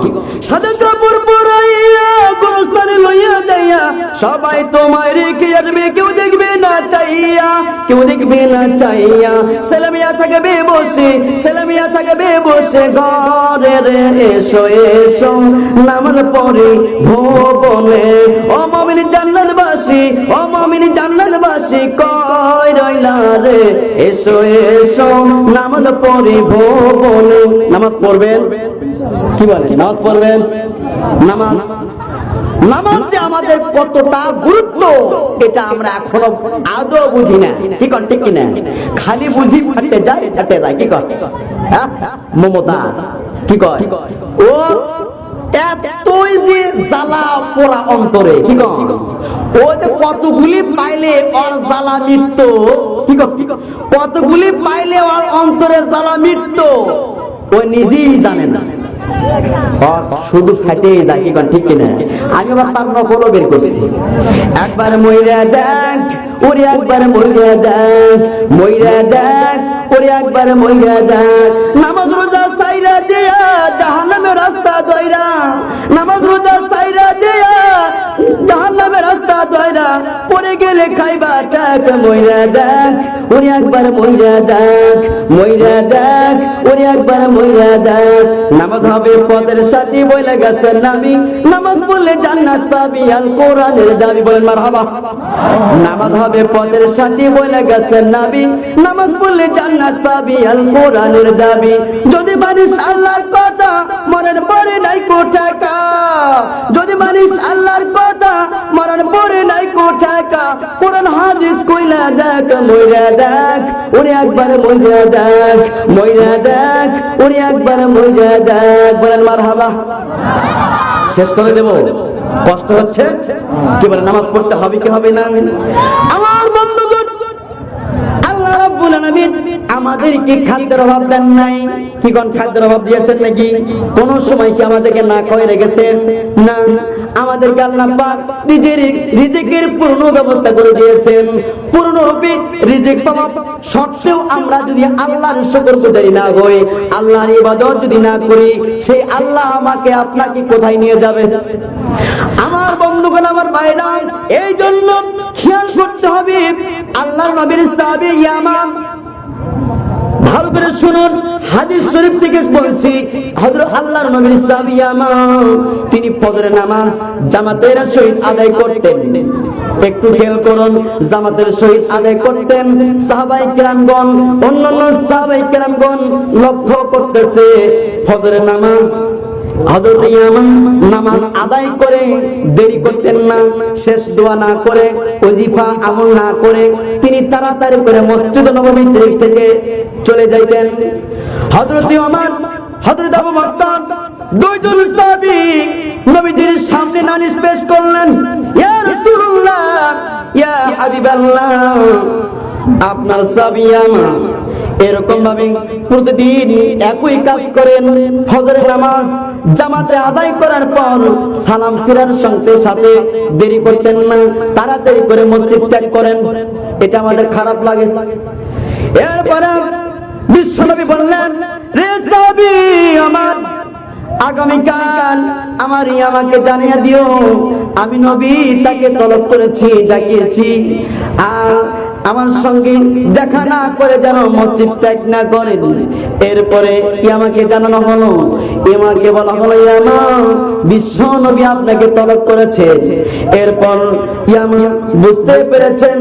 সাদা কাপড় পরাইয়া গোরস্থানে লইয়া যাইয়া, সবাই তোমায় রেখে আসবে, কেউ দেখবে না চাইয়া, কেউ দেখবে না চাইয়া। ছেলেমেয়া থাকবে বসে, ছেলেমেয়া থাকবে বসে ঘরে রে, এসো এসো নামাজ পড়ি ভুবনে। ও মুমিন জান্নাতবাসী, ও মুমিন জান্নাতবাসী কই রইলা রে, এসো এসো নামাজ পড়ি ভুবনে। নামাজ পড়বেন? কি বলেন? নামাজ পড়বেন? নামাজ নামাজ যে আমাদের কতটা গুরুত্ব, এটা আমরা এখনো আদৌ বুঝি না। কি কর? ঠিক কিনা? খালি বুঝি ফাটে যায়, ফাটে যায়। কি কর? মমতাজ কি কর? ও এতই যে জ্বালা পোড়া অন্তরে। কি কর? ও যে কতগুলি পাইলে ওর জ্বালা মিটত। কি কর? কতগুলি পাইলে ওর অন্তরে জ্বালা মিটত, ও নিজেই জানে না। শুধু ফাটে যায়। কি কর? ঠিক কিনা? আমি আবার তার নকল বের করছি। একবার মইরা দেখ ওরে, একবার মইরা দেখ, মইরা দেখ ওরে, একবার মইরা দেখ। নামাজ রোজা সাইরা দিয়া জাহান্নামের রাস্তা দইরা, নামাজ রোজা সাইরা দিয়া জাহান্নামের রাস্তা দইরা, পড়ে গেলে খাইবা টাক। মইরা দেখ ওরে, একবার মইরা দেখ, মইরা দেখ ওরে, একবার মইরা দেখ। নামাজ হবে পথের সাথী বলে গেছে নবী, নামাজ পড়লে জান্নাত পাবি, আল কোরআনের দাবি। বলেন মারহাবা। নামাজ হবে পথের সাথী বলে গেছে নবী, নামাজ পড়লে জান্নাত পাবি, আল কোরআনের দাবি। যদি মানিস আল্লাহর কথা, মনের পরে নাই কো টাকা। যদি মানিস আল্লাহর কথা, মনের পরে নাই কো টাকা। কোরআন হাদিস কইলা দেখ, মইরা দেখ ওরে, একবার মইরা দেখ, মইরা দেখ ওরে, একবার মইরা দেখ। বলেন মারহাবা। শেষ করে দেব? কষ্ট হচ্ছে? কি বলে? নামাজ পড়তে হবে কি হবে না? আমার বন্ধুগণ, আল্লাহ রাব্বুল আলামিন আমাদেরকে খাদ্যের অভাব দেন নাই। কি কোন খাদ্যের অভাব দিয়েছেন নাকি? কোন সময় কি আমাদেরকে না খেয়ে রেখেছেন? না, আমাদেরকে আল্লাহ পাক নিজের রিজিকের পূর্ণ ব্যবস্থা করে দিয়েছেন। পূর্ণ রিজিক পাওয়া সত্ত্বেও আমরা যদি আল্লাহর শুকরগুজারি না হই, আল্লাহর ইবাদত যদি না করি, সেই আল্লাহ আমাকে আপনাকে কোথায় নিয়ে যাবে? আমার বন্ধুগণ, আমার ভাইরা, এই জন্য খেয়াল করতে হবে। আল্লাহর নবীর সাহাবী ইয়ামান, ভালো করে শুনুন, হাদিস শরীফ থেকে বলছি, হযরত আল্লাহর নবীর সাহাবী ইয়ামান, তিনি ফজরের নামাজ জামাতের সহিত আদায় করতেন। একটু খেয়াল করুন, জামাতের সহিত আদায় করতেন। সাহাবায়ে কেরামগণ, অন্যান্য সাহাবায়ে কেরামগণ লক্ষ্য করতেছে ফজরের নামাজ হযরত ইয়ামান নামাজ আদায় করে দেরি করতেন না। শেষ দোয়া না করে, ওজিফা আমল না করে তিনি তাড়াতাড়ি করে মসজিদ নববী থেকে চলে যাইতেন। হযরত ওমর, হযরত আবু বকর, দুইজন সাহাবী নবীজির সামনে নালিশ পেশ করলেন, ইয়া রাসূলুল্লাহ, ইয়া হাবিবাল্লাহ, আপনার সাহাবী ইয়ামান এরকম ভাবে প্রতিদিন একই কাজ করেন। ফজরের নামাজ জামাতে আদায় করার পর সালাম ফিরার সঙ্গে সাথে দেরি করতেন না, তাড়াতাড়ি করে মসজিদ ত্যাগ করেন। এটা আমাদের খারাপ লাগে। এরপরে বিশ্বনবী বললেন, রে সাহাবী আমার, আগামীকাল আমাকে জানিয়ে দিও, আমি নবী তাকে তলব করেছি, ডাকিয়েছি, আর আমার সঙ্গে দেখা না করে যেন মসজিদ ত্যাগ না করেন। এরপরে আমাকে জানানো হলো, আমাকে বলা হলো ইয়ামা বিশ্ব নবী আপনাকে তলব করেছে। এরপর ইয়ামা বুঝতে পেরেছেন,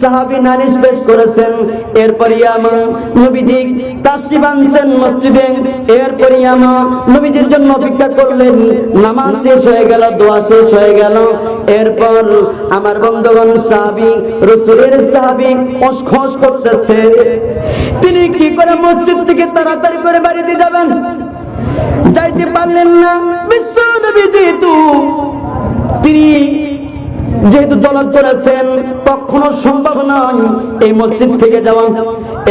সাহাবী নালিশ পেশ করেছেন। এরপর ইয়ামা নবীজি তাশরিফ আনছেন মসজিদে। এরপর ইয়ামা নবীজির জন্য অপেক্ষা করলেন। নামাজ শেষ হয়ে গেল, দোয়া শেষ হয়ে গেল। এরপর আমার বন্ধুগণ, সাহাবী রাসূলের সাহাবী অসখস করতেছে। তিনি কি করে মসজিদ থেকে তাড়াতাড়ি করে বাড়িতে যাবেন? যাইতে পারলেন না। বিশ্ব নবী যেহেতু তলব করেছেন, কখনো সম্ভব নয় এই মসজিদ থেকে যাওয়া।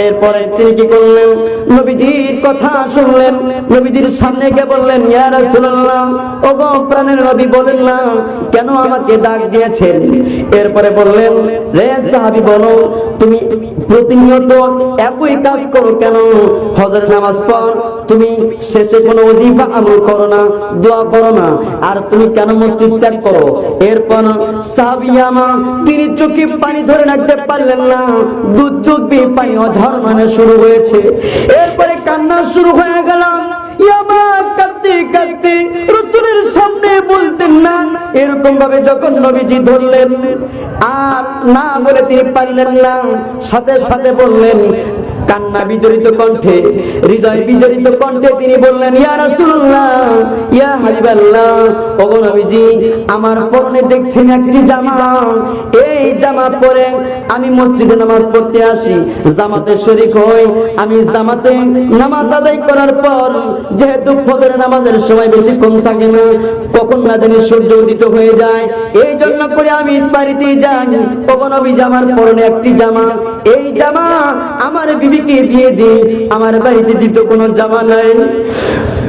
এরপরে তিনি কি করলেন? নবীজির কথা শুনলেন, নবীজির সামনে গিয়ে বললেন, ইয়া রাসূলুল্লাহ, ওগো প্রাণের নবী, বলেন না কেন আমাকে ডাক দিয়েছেন? এরপরে বললেন, রে সাহাবী বলো, তুমি প্রতিনিয়ত একই কাজ করো কেন? ফজরের নামাজ পড়, তুমি শেষে কোনো ওজিফা আমল করো না, দোয়া করো না, আর তুমি কেন মসজিদ ত্যাগ করো? এরপর সাহাবী ইয়ামা তিনি চোখে পানি ধরে রাখতে পারলেন না, দু চোখ দিয়ে পানি ঝরমানো শুরু হয়েছে। এরপরে কান্না শুরু হয়ে গেল। ইয়ামা কাঁদতে কাঁদতে রাসূলের সামনে বলতেন না। এরকম ভাবে যখন নবীজি ধরলেন, আর না বলে তিনি পারলেন না, সাথে সাথে বললেন, কান্না বিজড়িত কণ্ঠে, হৃদয় বিজড়িত কণ্ঠে তিনি বললেন, ইয়া রাসূলুল্লাহ, ইয়া হাবিবাল্লাহ, ওগো নবীজি, আমার পরনে দেখছেন একটি জামা। এই জামা পরে আমি মসজিদে নামাজ পড়তে আসি, জামাতে শরীক হই। আমি জামাতে নামাজ আদায় করার পর, যেহেতু ফজরের নামাজের সময় বেশিক্ষণ থাকে না, কখন না জানি সূর্য উদিত হয়ে যায়, এই জন্য করে আমি বাড়িতে যাই। ওগো নবীজি, আমার পরনে একটি জামা, এই জামা আমার বিবিকে দিয়ে দিই, আমার বাড়িতে দিতে কোনো জামা নাই।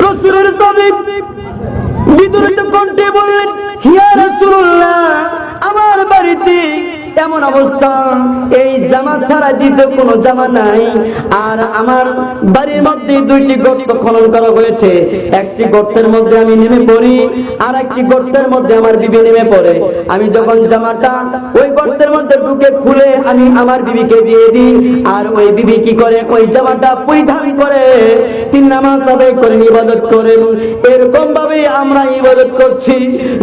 রাসূলের সাহাবী বিদরিত কণ্ঠে বললেন, ইয়া রাসূলুল্লাহ, আমার বাড়িতে এমন অবস্থা, এই জামা ছাড়া দিতে কোনো জামা নাই, আর আমার বাড়ির মধ্যে দুইটি গর্ত খনন করা হয়েছে। একটি গর্তের মধ্যে আমি নেমে পড়ি, আর একটি গর্তের মধ্যে আমার বিবি নেমে পড়ে। আমি যখন জামাটা ওই গর্তের মধ্যে ঢুকে খুলে আমি আমার বিবিকে দিয়ে দিই, আর ওই বিবি কি করে? ওই জামাটা পরিধান করে তিনি নামাজ আদায় করেন, ইবাদত করেন। এরকম ভাবে আমরা ইবাদত করছি।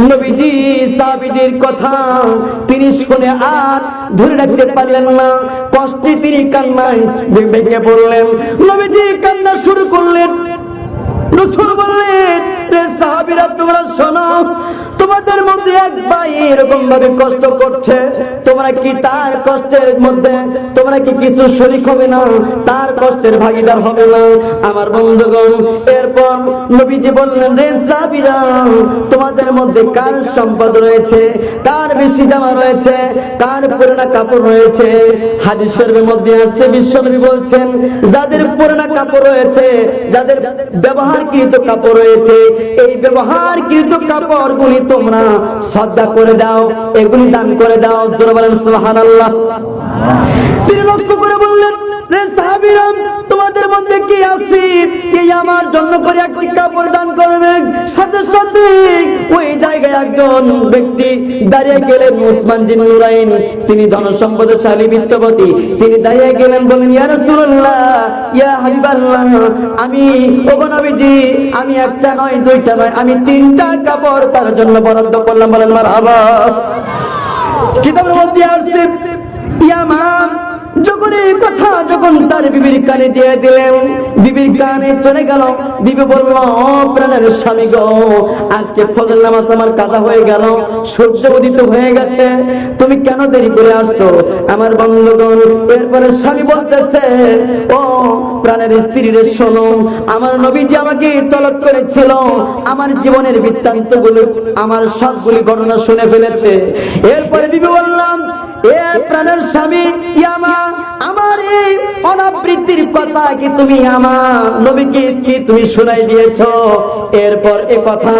নবীজি সাহাবীদের কথা তিনি শুনে আর ধরে রাখতে পারলেন না, কষ্টে তিনি কান্নায় ভেঙে পড়লেন। নবীজি কান্না শুরু করলেন। রাসূল বললেন, রে সাহাবীরা, তোমরা শোনো, তোমাদের মধ্যে এক ভাই এরকম ভাবে কষ্ট করছে, তোমরা কি তার কষ্টের মধ্যে তোমরা কি কিছু শরীক হবে না? তার কষ্টের ভাগীদার হবে না? আমার বন্ধুগণ, এরপর নবীজি বললেন, রে সাহাবীরা, তোমাদের মধ্যে কার সম্পদ রয়েছে, কার বেশি জামা রয়েছে, কার পুরানা কাপড় রয়েছে? হাদিস শরীফের মধ্যে আছে, বিশ্বনবী বলছেন, যাদের পুরানা কাপড় রয়েছে, যাদের ব্যবহারকৃত কাপড় রয়েছে, এই ব্যবহারকৃত কাপড়গুলি তোমরা সদকা করে দাও, এগুলি দান করে দাও। জোরে বলেন সুবহানাল্লাহ। তিনি লক্ষ্য করে বললেন, রে সাহাবীরা, তোমাদের মধ্যে কি আছে এই আমার জন্য করে একটি কাপড় দান করবে? সাথে সাথে ওই জায়গায় একজন ব্যক্তি দাঁড়িয়ে গেলেন, উসমান বিন নুরাইন, তিনি ধন সম্পদশালী বিত্তপতি। তিনি দাঁড়িয়ে গেলেন, বলেন, ইয়া রাসূলুল্লাহ, ইয়া হাবিবাল্লাহ, আমি ওগো নবীজি, আমি একটা নয়, দুইটা নয়, আমি তিনটা কাপড় তার জন্য বরাদ্দ করলাম। বলেন মারহাবা। কিতাবের মধ্যে আসছে, ইয়ামা যখন এই কথা যখন তার বিবির কানে দিয়ে দিলেন, বিবির কানে চলে গেল। বিবি বলল, ও প্রাণের স্বামী গো, আজকে ফজর নামাজ আমার কাজা হয়ে গেল, সূর্য উদিত হয়ে গেছে, তুমি কেন দেরি করে আসছো? আমার বন্ধুগণ, এরপরে স্বামী বলতেছে, ও প্রাণের স্ত্রী রে, শোনো, আমার নবীজি আমাকে তলব করেছিল, আমার জীবনের বৃত্তান্তগুলো, আমার সবগুলি ঘটনা শুনে ফেলেছে। এরপরে বিবি বললাম, এ প্রাণের স্বামী ইয়ামা, আমার এই অনাবৃত্তির কথা কি তুমি আমার নবীকে কি তুমি শোনাই দিয়েছো? এরপর এই কথা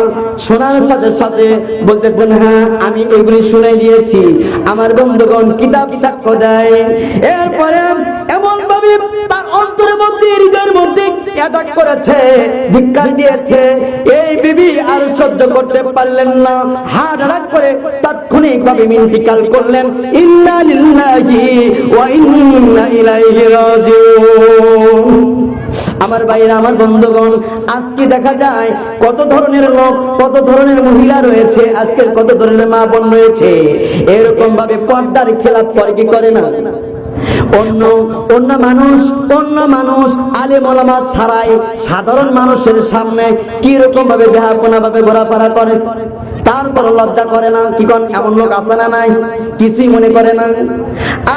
শোনার সাথে সাথে বলতেছেন, হ্যাঁ আমি এগুলি শুনাই দিয়েছি। আমার বন্ধুগণ কিতাব সাক্ষ্য দেয়। এরপরে এমন ভাবে তার অন্তরের মধ্যে, হৃদয়ের মধ্যে অ্যাটাক করেছে, ধিক্কার দিয়েছে। এই বিবি আর সহ্য করতে পারলেন না, হাত আড়াক করে তাৎক্ষণিক ভাবে ইন্তিকাল করলেন। ইন্না লিল্লাহি ওয়া ইন্না ইলাইহি রাজিউন। আমার ভাইরা, আমার বন্ধুগণ, আজকে দেখা যায় কত ধরনের লোক, কত ধরনের মহিলা রয়েছে, আজকে কত ধরনের মা বোন রয়েছে, এরকম ভাবে পর্দার খেলাপ করে কি করে না? অন্য মানুষ আলেম ওলামা ছাড়াই সাধারণ মানুষের সামনে কি রকম ভাবে বেহাপনা ভাবে ঘোরাফেরা করে, তারপর লজ্জা করে না। কি কোন এমন লোক আছে না? নাই, কিছুই মনে করে না।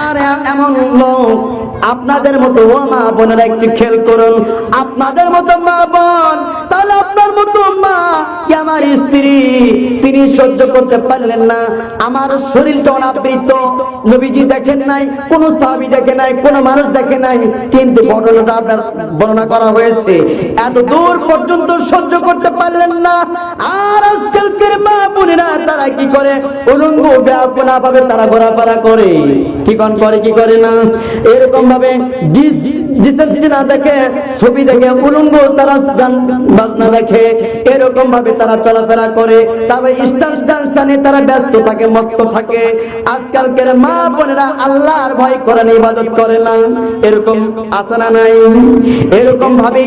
আর এমন লোক আপনাদের মতো মা বোনেরা একটু খেয়াল করুন, আপনাদের মতো মা বোন, তাহলে আপনার মতো মা কি আমার স্ত্রী, তিনি সহ্য করতে পারলেন না, আমার শরীরটা অনাবৃত, নবীজি দেখেন নাই, কোন সাহাবী দেখে নাই, কোন মানুষ দেখে নাই, কিন্তু ঘটনাটা আপনার বর্ণনা করা হয়েছে, এত দূর পর্যন্ত সহ্য করতে পারলেন না। আর আজকালকার মা বোনেরা তারা কি করে? উলঙ্গ বেহাপনা ভাবে তারা ঘোরাফেরা করে, কি করে না? এরকম ভাবে না দেখে, ছবি দেখে, উলঙ্গ তারা গান বাজনা দেখে, এরকম ভাবে তারা চলাফেরা করে, তবে স্টান্স ডান্সানে তারা ব্যস্ত থাকে, মত্ত থাকে। আজকালকার মা বোনেরা আল্লাহর ভয় করে না, ইবাদত করে না, এরকম আছে না নাই? এরকম ভাবে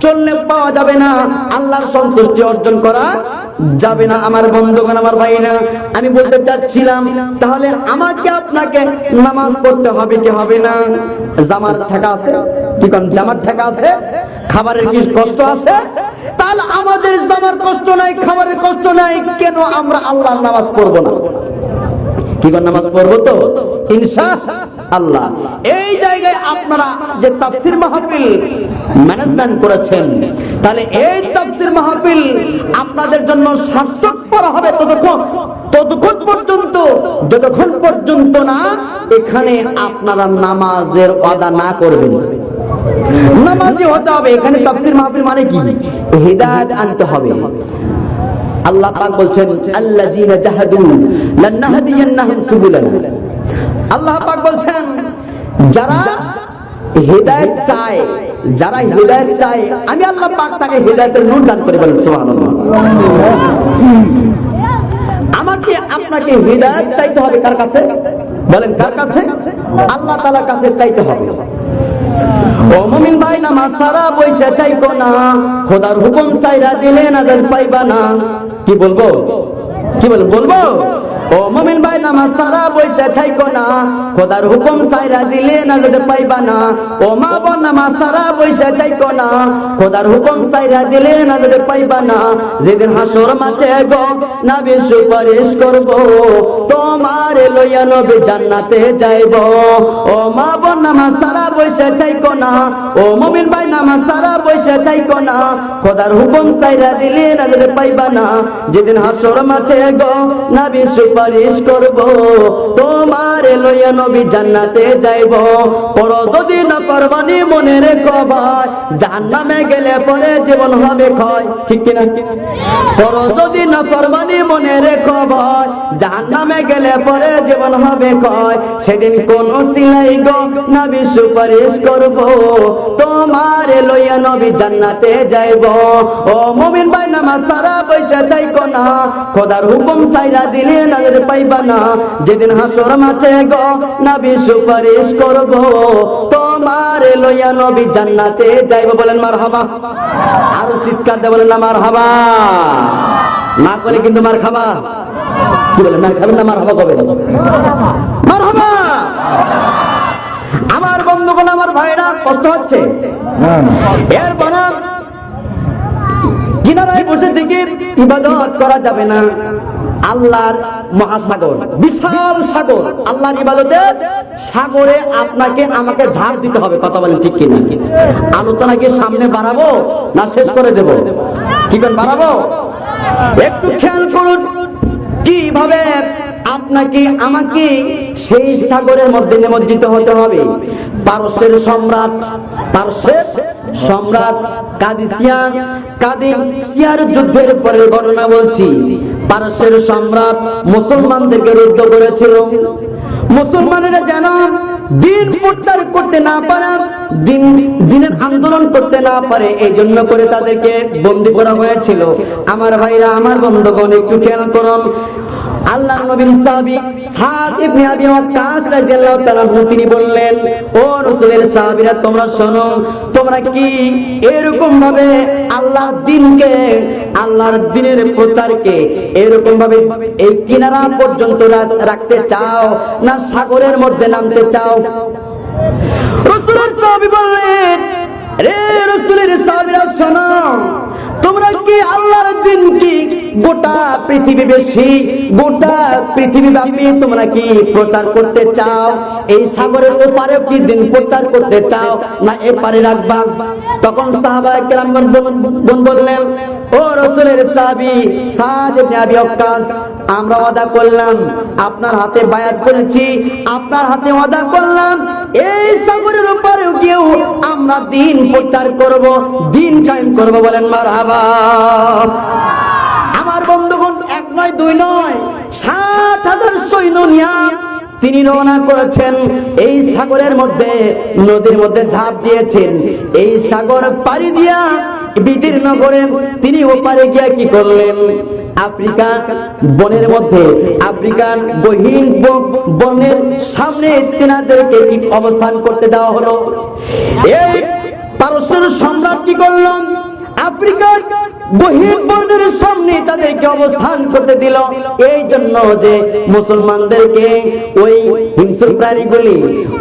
চললে পাওয়া যাবে না, আল্লাহর সন্তুষ্টি অর্জন করা যাবে না। আমার বন্ধুগণ, আমার ভাইরা, আমি বলতে চাচ্ছিলাম, তাহলে আমাকে আপনাকে নামাজ পড়তে হবে কি হবে না? জামাত ঠেকা আছে, কি কোন জামাত ঠেকা আছে? খাবারের কি কষ্ট আছে? তাহলে আমাদের জামার কষ্ট নাই, খাবারের কষ্ট নাই, কেন আমরা আল্লাহর নামাজ পড়বো না? কি কোন নামাজ পড়বো তো ইনশাআল্লাহ। এই জায়গায় আপনারা যে তাফসীর মাহফিল ম্যানেজমেন্ট করেছেন, তাহলে এই তাফসীর মাহফিল আপনাদের জন্য সার্থকপর হবে ততক্ষণ পর্যন্ত, যতক্ষণ পর্যন্ত না এখানে আপনারা নামাজের ওয়াদা না করবেন। নামাজি হতে হবে। এখানে তাফসীর মাহফিল মানে কি? হিদায়াত আনতে হবে। আল্লাহ পাক বলছেন, আল্লাযীনা জাহাদু লানাহদিয়ান্নাহুম সুবুলানা। আল্লাহ পাক বলছেন, যারা হিদায়াত চায়, যারা হিদায়াত চায়, আমি আল্লাহ পাক তাকে হিদায়াতের নূর দান করে। বলেন সুবহানাল্লাহ। আমাকে আপনাকে হিদায়াত চাইতে হবে কার কাছে? বলেন কার কাছে? আল্লাহ তাআলার কাছে চাইতে হবে। ও মুমিন ভাই, নামাজ সারা বইসা চাইকো না, খোদার হুকুম চাইরা দিলে নাজাত পাইবা না। কি বলবো? ও মুমিন ভাই, নামাজ সারা বইসা থাইকো না, খোদার হুকুম চাইরা দিলে নাজাত পাইবা না। ও মা বোন, নামাজ সারা বইসা থাইকো না, খোদার হুকুম চাইরা দিলে নাজাত পাইবা না। যেদিন হাসর মাঠে গো নবী সুপারিশ করব, তোমার লইয়া নবী জান্নাতে যাইব। ও মা বোন, নামাজ সারা বইসা থাইকো না, ও মুমিন ভাই, নামাজ সারা বইসা থাইকো না, খোদার হুকুম চাইরা দিলে নাজাত পাইবা না। যেদিন হাসর মাঠে গো নবী সুপারিশ করব, তোমার লইয়া নবী জান্নাতে যাইব। পড়ো যদি না ফরমানি মনে রেখো ভাই, জাহান্নামে গেলে পরে জীবন হবে ক্ষয়। ঠিক কিনা? পড়ো যদি না ফরমানি মনে রেখো ভাই, জাহান্নামে গেলে পরে জীবন হবে ক্ষয়। সেদিন কোন সিলাই গো নবী সুপারিশ করব, তোমার লইয়া নবী জান্নাতে যাইব। ও মুমিন ভাই, নামাজ সারা বইসা থাইকো না, খোদার হুকুম চাইরা দিলে নাজাত পাইবা না। যেদিন হাসর মাঠে গো নবী সুপারিশ করব, তোমার লইয়া নবী জান্নাতে যাইব। বলেন মারহাবা। আরো চিৎকার দিয়ে বলেন না মারহাবা। না করে কিন্তু মার খাবা। কি বলেন? মার খাবেন না? মারহাবা কবে? মারহাবা। আমার বন্ধুগণ, আমার ভাইরা, কষ্ট হচ্ছে? এরপর কিনারায় বসে থেকে ইবাদত করা যাবে না। আল্লাহর মহাসাগর, বিশাল সাগর, আল্লাহর ইবাদতের সাগরে আপনাকে আমাকে ঝাঁপ দিতে হবে। কথা বলেন ঠিক কিনা? আলোচনা কি সামনে বাড়াবো না শেষ করে দেব? কি করে বাড়াবো? একটু খেয়াল করুন কিভাবে আপনাকে আমাকে সেই সাগরের মধ্যে নিমজ্জিত হতে হবে। পারস্যের সম্রাট কাদিসিয়ার যুদ্ধের পরের ঘটনা বলছি। পারস্যের সম্রাট মুসলমানদেরকে রুদ্ধ করেছিল। মুসলমানেরা যেন দিন প্রচার করতে না পারে, দিনের আন্দোলন করতে না পারে, এই জন্য করে তাদেরকে বন্দী করা হয়েছিল। আমার ভাইরা, আমার বন্ধুগণ, একটু খেয়াল করুন। আল্লাহর নবীর সাহাবী সাদ ইবনে আবি ওয়াক্কাস রাদিয়াল্লাহু তাআলা তিনি বললেন, ও রাসূলের সাহাবীরা, তোমরা শোনো, তোমরা কি এরকম ভাবে আল্লাহর দ্বীনকে, আল্লাহর দ্বীনের প্রচারকে এরকম ভাবে এই কিনারা পর্যন্ত রাখতে চাও, না সাগরের মধ্যে নামতে চাও? রাসূলের সাহাবী বললেন, রে রাসূলের সাহাবীরা শোনো, তোমরা কি আল্লাহর দ্বীন কি গোটা পৃথিবীব্যাপী তোমরা কি প্রচার করতে চাও? এই সাগরের ওপারে কি দিন প্রচার করতে চাও, না এপারে রাখবা? তখন সাহাবায়ে কেরামগণ বললেন, ও রাসূলের সাহাবী সাদ ইবনে আবি ওয়াক্কাস, আমরা ওয়াদা করলাম, আপনার হাতে বায়াত করেছি, আপনার হাতে ওয়াদা করলাম, এই সাগরের ওপারেও গিয়েও আমরা দ্বীন প্রচার করব, দ্বীন কায়েম করব। বলেন মারহাবা। আমার বন্ধুগণ, এক নয় দুই নয়, 60,000 সৈন্য নিয়ে তিনি রওনা করেছেন। এই সাগরের মধ্যে, নদীর মধ্যে ঝাঁপ দিয়েছেন। এই সাগর পাড়ি দিয়া বিদীর্ণ করে তিনি ওপারে গিয়ে কি করলেন? আফ্রিকান বনের মধ্যে, আফ্রিকান গহীন বনের সামনে তিনাদেরকে কি অবস্থান করতে দেওয়া হলো? এই পারস্যের সম্রাট কি করলেন? আফ্রিকার গহীন বনের সামনে তাদেরকে অবস্থান করতে দিল, এই জন্য যে মুসলমানদেরকে ওই হিংস্র প্রাণীগুলি,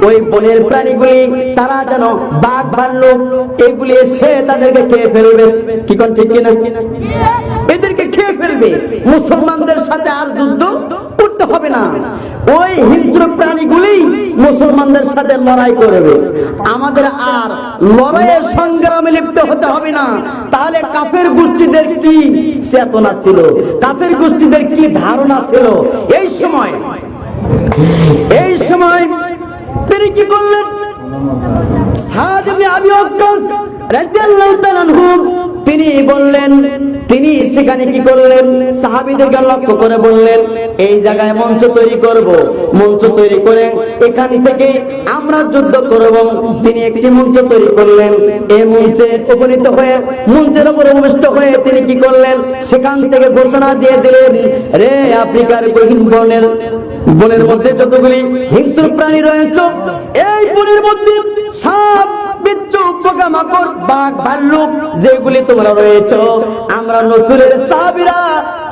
ওই বনের প্রাণীগুলি, তারা যেন বাঘ ভাল্লুক এগুলি এসে তাদেরকে খেয়ে ফেলবে। কি কোন ঠিক কিনা? এদেরকে খেয়ে ফেলবে। মুসলমানদের সাথে আর যুদ্ধ করতে হবে না, ওই হিংস্র প্রাণীগুলি মুসলমানদের সাথে লড়াই করবে। আমাদের আর লড়াইয়ের সংগ্রামে লিপ্ত হতে হবে না। তাহলে কাফের গোষ্ঠীদের কি চেতনা ছিল, কাফের গোষ্ঠীদের কি ধারণা ছিল? এই সময় তিনি কি করলেন? সাদ ইবনে আবি ওয়াক্কাস রাদিয়াল্লাহু তাআলা আনহু তিনি বললেন, তিনি সেখানে কি করলেন? সাহাবীদেরকে লক্ষ্য করে বললেন, এই জায়গায় মঞ্চ তৈরি করব, মঞ্চ তৈরি করে এখান থেকে আমরা যুদ্ধ করব। তিনি একটি মঞ্চ তৈরি করলেন। এই মঞ্চে উপনীত হয়ে, মঞ্চের উপর উপবিষ্ট হয়ে তিনি কি করলেন? সেখান থেকে ঘোষণা দিয়ে দিলেন, রে আফ্রিকার গহীন বনের মধ্যে যতগুলি হিংস্র প্রাণী রয়েছে, এই বনের মধ্যে সাপ, বিচ্ছু, পোকামাকড়, বাঘ, ভাল্লুক যেগুলি তোমরা রয়েছে, আমরা রাসূলের সাহাবীরা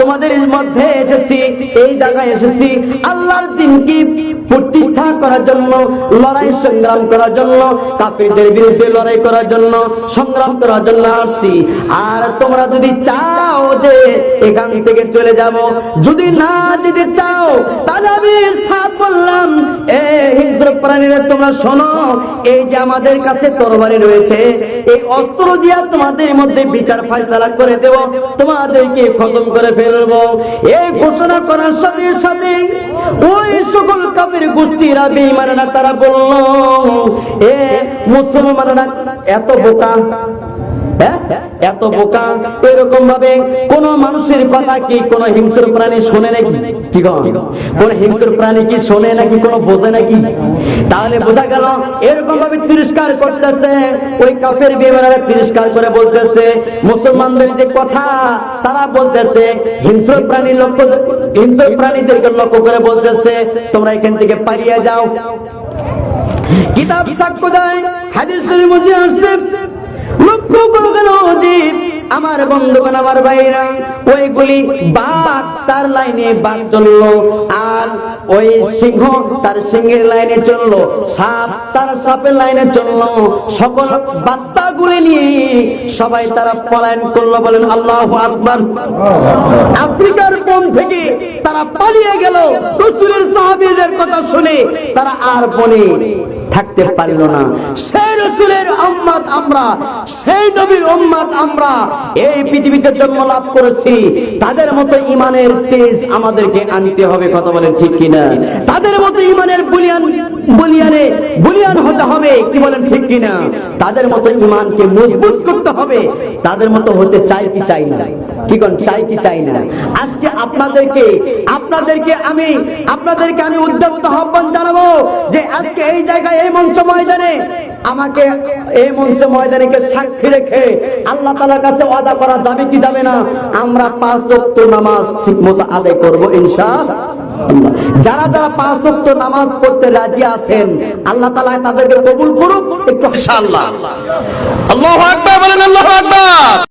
তোমাদের মধ্যে এসেছি, এই জায়গায় এসেছি আল্লাহর দ্বীনকে প্রতিষ্ঠা করার জন্য, লড়াই সংগ্রাম করার জন্য, কাফিরদের বিরুদ্ধে লড়াই করার জন্য, সংগ্রাম করার জন্য আসছি। আর তোমরা যদি চাও যে এখান থেকে চলে যাব, যদি না যেতে চাও, তাহলে আমি সাফ বললাম, এই হিংস্র প্রাণীরা তোমরা শোনো, এই যে আমাদের কাছে তরবারি রয়েছে, এই অস্ত্র দিয়া তোমাদের মধ্যে বিচার ফয়সালা করে দেব, তোমাদেরকে খতম করে ফেলবো। এই ঘোষণা করার সাথে সাথে ওই সকল কাফের গোষ্ঠীরা বেঈমানেরা তারা বলল, এ মুসলমানরা এত বোকা, এত বোকা, এরকম ভাবে কোন মানুষের কথা কি কোন হিংস্র প্রাণী শোনে নাকি? কি কোন হিংস্র প্রাণী কি শোনে নাকি, কোন বোঝে নাকি? তাহলে বোঝা গেল এরকম ভাবে তিরস্কার করতেছে, ওই কাফের বেঈমানেরা তিরস্কার করে বলতেছে, মুসলমানদের যে কথা তারা বলতেছে, হিংস্র প্রাণীদেরকে লক্ষ্য করে বলতেছে, তোমরা এখান থেকে পালিয়ে যাও। কিতাব সাক্ষ্য দেয়, হাদিস শরীফের মধ্যে আসছে, লক্ষ্য করে গেল যে আমার বন্ধুগণ, আমার ভাইরা, ওইগুলি বাঘ তার লাইনে বাঘ চললো, আর ওই সিংহ তার সিংহের লাইনে চললো, সাপ তার সাপের লাইনে চললো, সকল বাচ্চাগুলি নিয়ে সবাই তারা পলায়ন করলো। বলেন আল্লাহু আকবার। আফ্রিকার বন থেকে তারা পালিয়ে গেল। রাসূলের সাহাবীদের কথা শুনে তারা আর বনে থাকতে পারল না। সেই রাসূলের উম্মত আমরা, সেই নবীর উম্মত আমরা এই পৃথিবীতে জন্ম লাভ করেছি। তাদের মতো ঈমানের তেজ আমাদেরকে আনতে হবে, কথা বলেন ঠিক কিনা? তাদের মতো ঈমানের বুনিয়ান হতে হবে, কি বলেন ঠিক কিনা? তাদের মতো ঈমানকে মজবুত করতে হবে। তাদের মতো হতে চাই কি চাই না? কি কোন চাই কি চাই না? আজকে আপনাদেরকে আমি উদ্যোক্ত আহ্বান জানাবো যে আজকে এই জায়গায়, এই মঞ্চ ময়দানে আমাকে এই মঞ্চ ময়দানকে সাক্ষী রেখে আল্লাহ তাআলার কাছে ওয়াদা করা যাবে কি যাবে না? আমরা 5 ওয়াক্ত নামাজ ঠিকমতো আদায় করব ইনশাআল্লাহ। যারা 5 ওয়াক্ত নামাজ পড়তে রাজি আছেন, আল্লাহ তাআলা তাদেরকে কবুল করুক একটু ইনশাআল্লাহ। আল্লাহু আকবার বলেন, আল্লাহু আকবার।